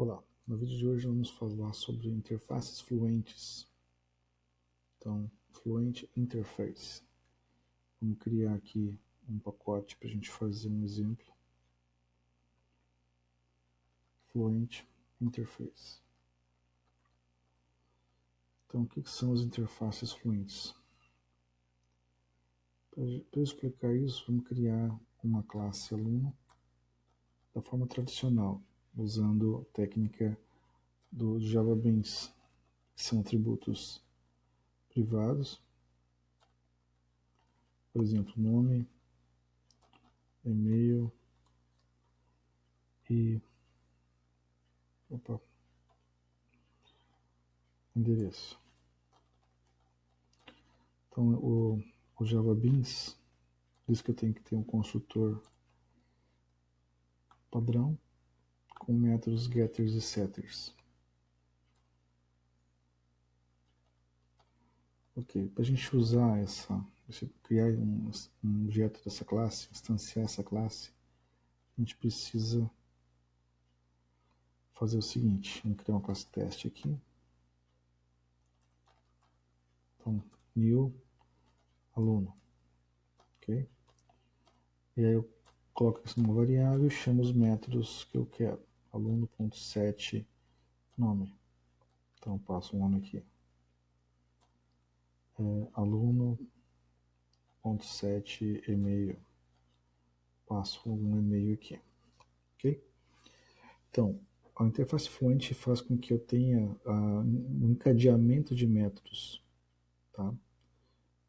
Olá, no vídeo de hoje vamos falar sobre interfaces fluentes. Então, Fluent Interface. Vamos criar aqui um pacote para a gente fazer um exemplo. Fluent Interface. Então, o que são as interfaces fluentes? Para eu explicar isso, vamos criar uma classe aluno da forma tradicional, usando a técnica do Java Beans, que são atributos privados. Por exemplo, nome, e-mail e endereço. Então, o Java Beans diz que eu tenho que ter um construtor padrão com métodos getters e setters. Ok, para a gente usar criar um objeto dessa classe, instanciar essa classe, a gente precisa fazer o seguinte: vamos criar uma classe teste aqui. Então, new aluno, ok? E aí eu coloco isso numa variável e chamo os métodos que eu quero. Aluno.set nome. Então eu passo um nome aqui. Aluno.set e-mail. Passo um e-mail aqui. Ok? Então, a interface Fluent faz com que eu tenha um encadeamento de métodos. Tá?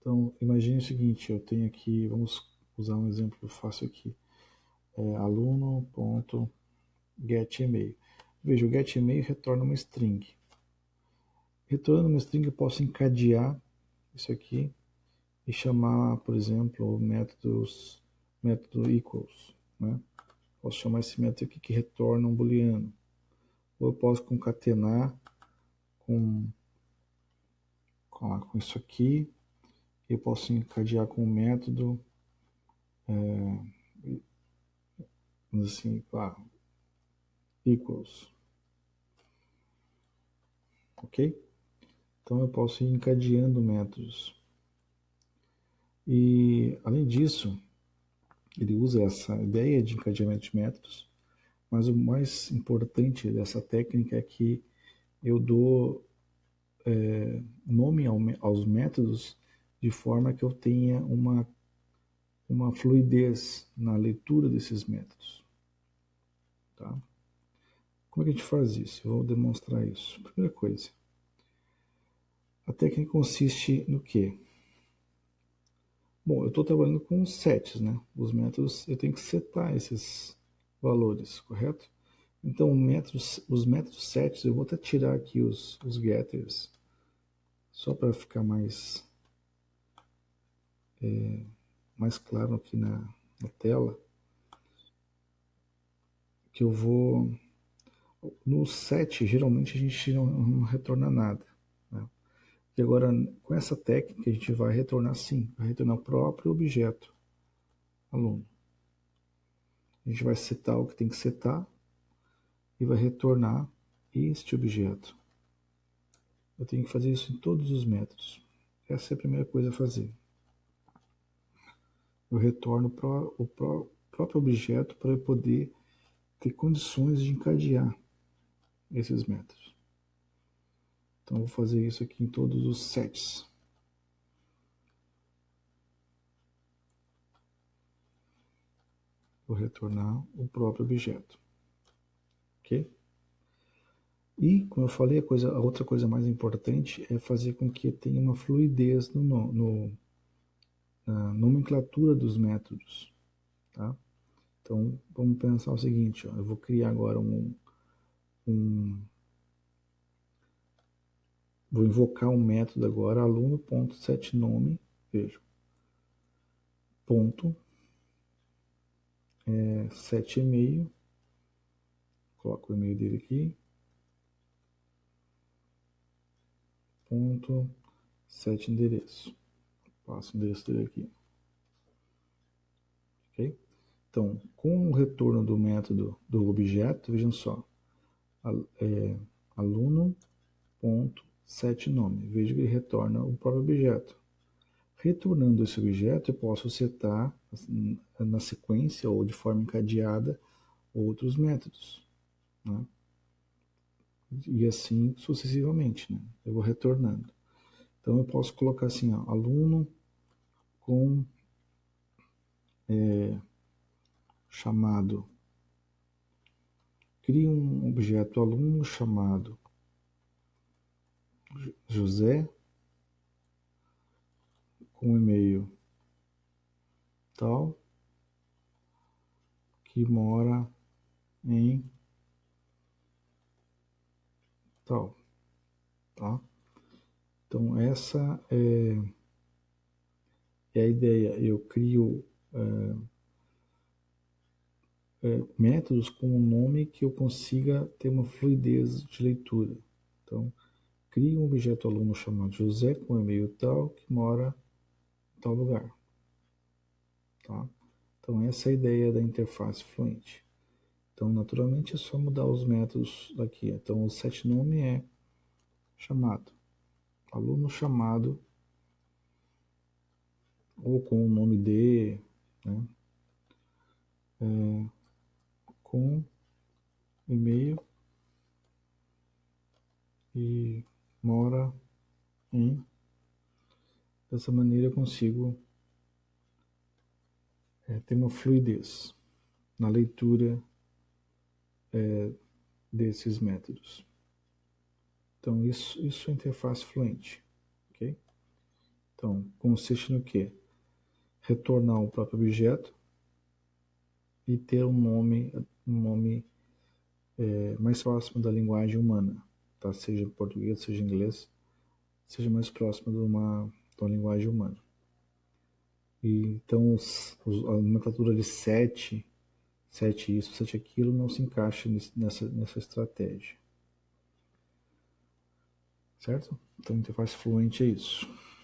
Então, imagine o seguinte, eu tenho aqui, vamos usar um exemplo fácil aqui. Aluno.getEmail. Veja, o getEmail retorna uma string. Retornando uma string, eu posso encadear isso aqui e chamar, por exemplo, o método equals. Né? Posso chamar esse método aqui que retorna um booleano. Ou eu posso concatenar com isso aqui. Eu posso encadear com o método assim, equals. Ok? Então eu posso ir encadeando métodos. E, além disso, ele usa essa ideia de encadeamento de métodos, mas o mais importante dessa técnica é que eu dou nome aos métodos de forma que eu tenha uma fluidez na leitura desses métodos. Tá? Como é que a gente faz isso? Eu vou demonstrar isso. Primeira coisa, a técnica consiste no quê? Bom, eu estou trabalhando com sets, né? Os métodos, eu tenho que setar esses valores, correto? Então, os métodos sets, eu vou até tirar aqui os getters, só para ficar mais claro aqui na tela, que eu vou... No set, geralmente a gente não retorna nada. Né? E agora, com essa técnica, a gente vai retornar sim, vai retornar o próprio objeto aluno. A gente vai setar o que tem que setar e vai retornar este objeto. Eu tenho que fazer isso em todos os métodos. Essa é a primeira coisa a fazer. Eu retorno o próprio objeto para eu poder ter condições de encadear esses métodos. Então, eu vou fazer isso aqui em todos os sets. Vou retornar o próprio objeto. Ok? E, como eu falei, a outra coisa mais importante é fazer com que tenha uma fluidez na nomenclatura dos métodos. Tá? Então, vamos pensar o seguinte, ó, eu vou criar agora vou invocar um método agora, aluno.setNome, veja, ponto, set e-mail, coloco o e-mail dele aqui, ponto, set endereço, passo o endereço dele aqui. Ok? Então, com o retorno do método do objeto, vejam só, aluno.setNome. Veja que ele retorna o próprio objeto. Retornando esse objeto, eu posso setar na sequência ou de forma encadeada outros métodos, né? E assim sucessivamente, né? Eu vou retornando. Então eu posso colocar assim, ó, aluno com chamado. Crie um objeto aluno chamado José com e-mail tal que mora em tal, tá? Então essa é a ideia. Eu crio métodos com um nome que eu consiga ter uma fluidez de leitura. Então, crie um objeto aluno chamado José com e-mail tal que mora em tal lugar, tá? Então essa é a ideia da interface fluente. Então, naturalmente, é só mudar os métodos daqui. Então, o setNome é chamado, aluno chamado, ou com o nome de, né, com e-mail e mora em. Dessa maneira, eu consigo ter uma fluidez na leitura desses métodos. Então, isso é interface fluente, ok? Então, consiste no quê? Retornar o próprio objeto e ter um nome mais próximo da linguagem humana, tá? Seja português, seja inglês, seja mais próximo de uma linguagem humana. E, então, a nomenclatura de sete isso, sete aquilo, não se encaixa nessa estratégia. Certo? Então, interface fluente é isso.